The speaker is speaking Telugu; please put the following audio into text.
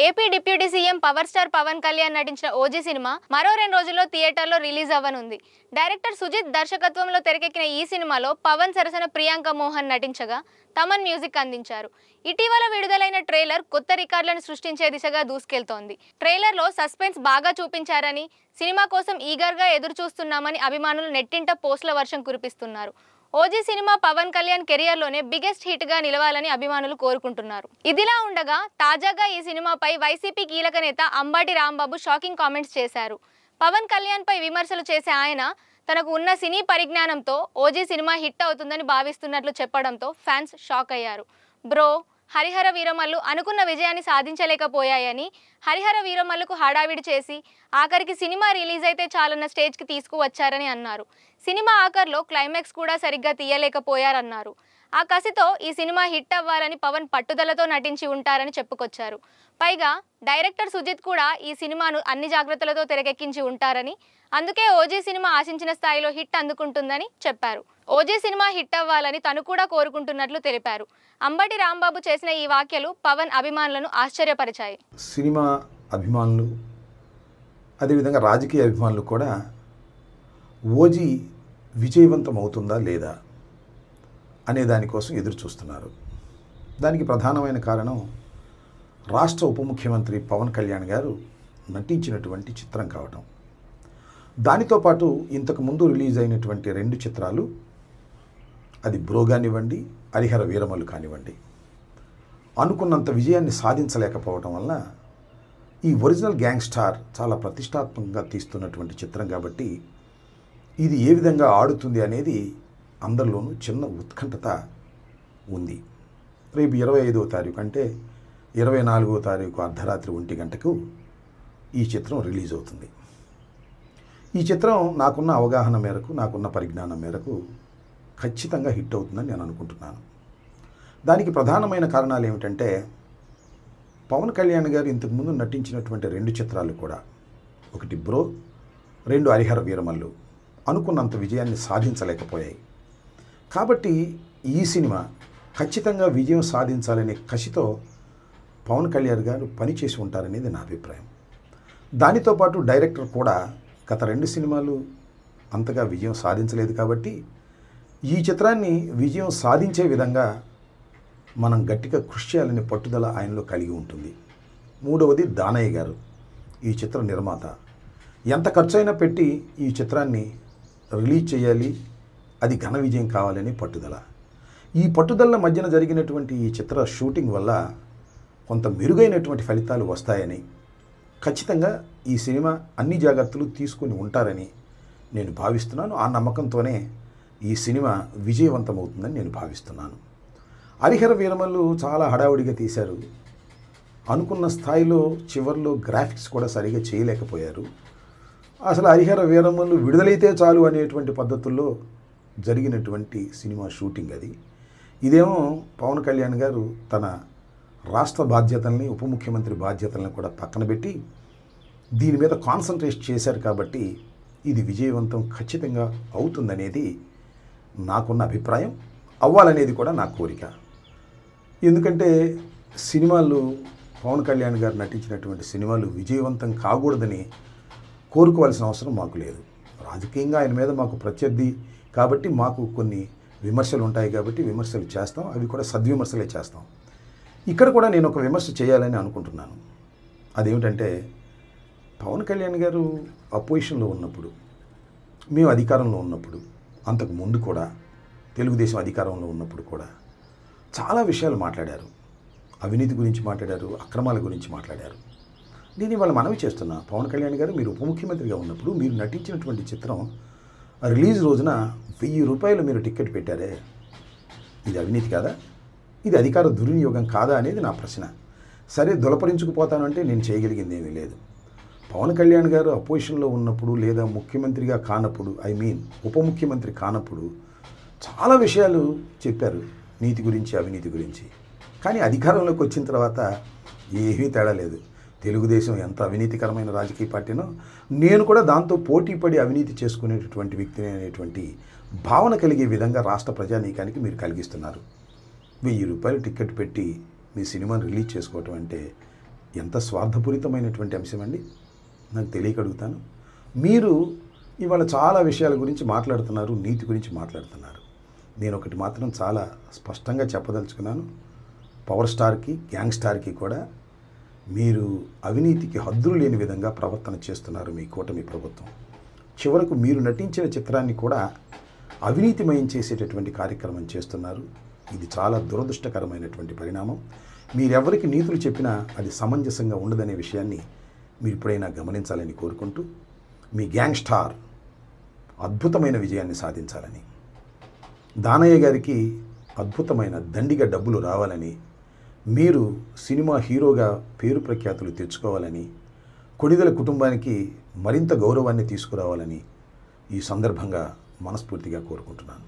AP deputy CM power star Pawan Kalyan నటించిన ఓజీ సినిమా మరో 2 రోజుల్లో థియేటర్లో రిలీజ్ అవ్వనుంది. డైరెక్టర్ సుజిత్ దర్శకత్వంలో తెరకెక్కిన ఈ సినిమాలో పవన్ సరసన ప్రియాంక మోహన్ నటించగా తమన్ మ్యూజిక్ అందించారు. ఇటీవల విడుదలైన ట్రైలర్ కొత్త రికార్డులను సృష్టించే దిశగా దూసుకెళ్తోంది. ట్రైలర్లో సస్పెన్స్ బాగా చూపించారని, సినిమా కోసం ఈగర్గా ఎదురు చూస్తున్నామని అభిమానులు నెట్టింట పోస్టుల వర్షం కురిపిస్తున్నారు. ఓజీ సినిమా పవన్ కళ్యాణ్ కెరియర్లోనే బిగ్గెస్ట్ హిట్ గా నిలవాలని అభిమానులు కోరుకుంటున్నారు. ఇదిలా ఉండగా తాజాగా ఈ సినిమాపై వైసీపీ కీలక నేత అంబటి రాంబాబు షాకింగ్ కామెంట్స్ చేశారు. పవన్ కళ్యాణ్ పై విమర్శలు చేసే ఆయన తనకు ఉన్న సినీ పరిజ్ఞానంతో ఓజీ సినిమా హిట్ అవుతుందని భావిస్తున్నట్లు చెప్పడంతో ఫ్యాన్స్ షాక్ అయ్యారు. బ్రో, హరిహర వీరమల్లు అనుకున్న విజయాన్ని సాధించలేకపోయాయని, హరిహర వీరమల్లుకు హడావిడి చేసి ఆఖరికి సినిమా రిలీజ్ అయితే చాలన్న స్టేజ్కి తీసుకువచ్చారని అన్నారు. సినిమా ఆఖర్లో క్లైమాక్స్ కూడా సరిగ్గా తీయలేకపోయారన్నారు. ఆ కసితో ఈ సినిమా హిట్ అవ్వాలని పవన్ పట్టుదలతో నటించి ఉంటారని చెప్పుకొచ్చారు. పైగా డైరెక్టర్ సుజిత్ కూడా ఈ సినిమాను అన్ని జాగ్రత్తలతో తెరకెక్కించి ఉంటారని, అందుకే ఓజీ సినిమా ఆశించిన స్థాయిలో హిట్ అందుకుంటుందని చెప్పారు. ఓజీ సినిమా హిట్ అవ్వాలని తను కూడా కోరుకుంటున్నట్లు తెలిపారు. అంబటి రాంబాబు చేసిన ఈ వ్యాఖ్యలు పవన్ అభిమానులను ఆశ్చర్యపరిచాయి. సినిమా అభిమానులు, అదేవిధంగా రాజకీయ అభిమానులు కూడా ఓజీ విజయవంతం అవుతుందా లేదా అనే దానికోసం ఎదురు చూస్తున్నారు. దానికి ప్రధానమైన కారణం రాష్ట్ర ఉప ముఖ్యమంత్రి పవన్ కళ్యాణ్ గారు నటించినటువంటి చిత్రం కావటం. దానితో పాటు ఇంతకుముందు రిలీజ్ అయినటువంటి 2 చిత్రాలు, అది బ్రో కానివ్వండి, హరిహర వీరమల్లు కానివ్వండి, అనుకున్నంత విజయాన్ని సాధించలేకపోవటం వల్ల ఈ ఒరిజినల్ గ్యాంగ్స్టార్ చాలా ప్రతిష్టాత్మకంగా తీస్తున్నటువంటి చిత్రం కాబట్టి ఇది ఏ విధంగా ఆడుతుంది అనేది అందరిలోనూ చిన్న ఉత్కంఠత ఉంది. రేపు 25వ తారీఖు అంటే 24వ తారీఖు అర్ధరాత్రి 1 గంటకు ఈ చిత్రం రిలీజ్ అవుతుంది. ఈ చిత్రం నాకున్న అవగాహన మేరకు, నాకున్న పరిజ్ఞానం మేరకు ఖచ్చితంగా హిట్ అవుతుందని నేను అనుకుంటున్నాను. దానికి ప్రధానమైన కారణాలు ఏమిటంటే, పవన్ కళ్యాణ్ గారు ఇంతకుముందు నటించినటువంటి 2 చిత్రాలు కూడా, ఒకటి బ్రో, 2 హరిహర వీరమల్లు అనుకున్నంత విజయాన్ని సాధించలేకపోయాయి. కాబట్టి ఈ సినిమా ఖచ్చితంగా విజయం సాధించాలనే కసితో పవన్ కళ్యాణ్ గారు పనిచేసి ఉంటారనేది నా అభిప్రాయం. దానితో పాటు డైరెక్టర్ కూడా గత 2 సినిమాలు అంతగా విజయం సాధించలేదు కాబట్టి ఈ చిత్రాన్ని విజయం సాధించే విధంగా మనం గట్టిగా కృషి చేయాలనే పట్టుదల ఆయనలో కలిగి ఉంటుంది. 3వది దానయ్య గారు, ఈ చిత్ర నిర్మాత. ఎంత ఖర్చైనా పెట్టి ఈ చిత్రాన్ని రిలీజ్ చేయాలి, అది ఘన విజయం కావాలని పట్టుదల. ఈ పట్టుదల మధ్యన జరిగినటువంటి ఈ చిత్ర షూటింగ్ వల్ల కొంత మెరుగైనటువంటి ఫలితాలు వస్తాయని, ఖచ్చితంగా ఈ సినిమా అన్ని జాగ్రత్తలు తీసుకుని ఉంటారని నేను భావిస్తున్నాను. ఆ నమ్మకంతోనే ఈ సినిమా విజయవంతమవుతుందని నేను భావిస్తున్నాను. హరిహర వీరమల్లు చాలా హడావుడిగా తీశారు. అనుకున్న స్థాయిలో చివర్లో గ్రాఫిక్స్ కూడా సరిగా చేయలేకపోయారు. అసలు హరిహర వీరమల్లు విడుదలైతే చాలు అనేటువంటి పద్ధతుల్లో జరిగినటువంటి సినిమా షూటింగ్ అది. ఇదేమో పవన్ కళ్యాణ్ గారు తన రాష్ట్ర బాధ్యతల్ని, ఉప ముఖ్యమంత్రి బాధ్యతలను కూడా పక్కన పెట్టి దీని మీద కాన్సన్ట్రేట్ చేశారు కాబట్టి ఇది విజయవంతం ఖచ్చితంగా అవుతుందనేది నాకున్న అభిప్రాయం, అవ్వాలనేది కూడా నా కోరిక. ఎందుకంటే సినిమాలు, పవన్ కళ్యాణ్ గారు నటించినటువంటి సినిమాలు విజయవంతం కాకూడదని కోరుకోవాల్సిన అవసరం మాకు లేదు. రాజకీయంగా ఆయన మీద మాకు ప్రత్యర్థి కాబట్టి మాకు కొన్ని విమర్శలు ఉంటాయి కాబట్టి విమర్శలు చేస్తాం, అవి కూడా సద్విమర్శలే చేస్తాం. ఇక్కడ కూడా నేను ఒక విమర్శ చేయాలని అనుకుంటున్నాను. అదేమిటంటే, పవన్ కళ్యాణ్ గారు అపోజిషన్లో ఉన్నప్పుడు, మేము అధికారంలో ఉన్నప్పుడు, అంతకు ముందు కూడా తెలుగుదేశం అధికారంలో ఉన్నప్పుడు కూడా చాలా విషయాలు మాట్లాడారు. అవినీతి గురించి మాట్లాడారు, అక్రమాల గురించి మాట్లాడారు. నేను ఇవాళ మనవి చేస్తున్నా, పవన్ కళ్యాణ్ గారు మీరు ఉప ముఖ్యమంత్రిగా ఉన్నప్పుడు మీరు నటించినటువంటి చిత్రం రిలీజ్ రోజున 1000 రూపాయలు మీరు టికెట్ పెట్టారే, ఇది అవినీతి కాదా? ఇది అధికార దుర్వినియోగం కాదా అనేది నా ప్రశ్న. సరే, దులపరించుకుపోతానంటే నేను చేయగలిగింది ఏమీ లేదు. పవన్ కళ్యాణ్ గారు అపోజిషన్లో ఉన్నప్పుడు లేదా ముఖ్యమంత్రిగా కానప్పుడు, ఉప ముఖ్యమంత్రి కానప్పుడు చాలా విషయాలు చెప్పారు, నీతి గురించి, అవినీతి గురించి. కానీ అధికారంలోకి వచ్చిన తర్వాత ఏమీ తేడా లేదు. తెలుగుదేశం ఎంత అవినీతికరమైన రాజకీయ పార్టీనో, నేను కూడా దాంతో పోటీపడి అవినీతి చేసుకునేటటువంటి వ్యక్తిని అనేటువంటి భావన కలిగే విధంగా రాష్ట్ర ప్రజానీకానికి మీరు కలిగిస్తున్నారు. 1000 రూపాయలు టికెట్ పెట్టి మీ సినిమాని రిలీజ్ చేసుకోవటం అంటే ఎంత స్వార్థపూరితమైనటువంటి అంశం అండి, నాకు తెలియక అడుగుతాను. మీరు ఇవాళ చాలా విషయాల గురించి మాట్లాడుతున్నారు, నీతి గురించి మాట్లాడుతున్నారు. నేను ఒకటి మాత్రం చాలా స్పష్టంగా చెప్పదలుచుకున్నాను. పవర్ స్టార్కి, గ్యాంగ్ స్టార్కి కూడా మీరు అవినీతికి హద్దులు లేని విధంగా ప్రవర్తన చేస్తున్నారు మీ కూటమి ప్రభుత్వం. చివరకు మీరు నటించిన చిత్రాన్ని కూడా అవినీతిమయం చేసేటటువంటి కార్యక్రమం చేస్తున్నారు. ఇది చాలా దురదృష్టకరమైనటువంటి పరిణామం. మీరెవరికి నీతులు చెప్పినా అది సమంజసంగా ఉండదనే విషయాన్ని మీరు ఇప్పుడైనా గమనించాలని కోరుకుంటూ, మీ గ్యాంగ్ స్టార్ అద్భుతమైన విజయాన్ని సాధించాలని, దానయ్య గారికి అద్భుతమైన దండిగా డబ్బులు రావాలని, మీరు సినిమా హీరోగా పేరు ప్రఖ్యాతులు తెచ్చుకోవాలని, కొణిదెల కుటుంబానికి మరింత గౌరవాన్ని తీసుకురావాలని ఈ సందర్భంగా మనస్ఫూర్తిగా కోరుకుంటున్నాను.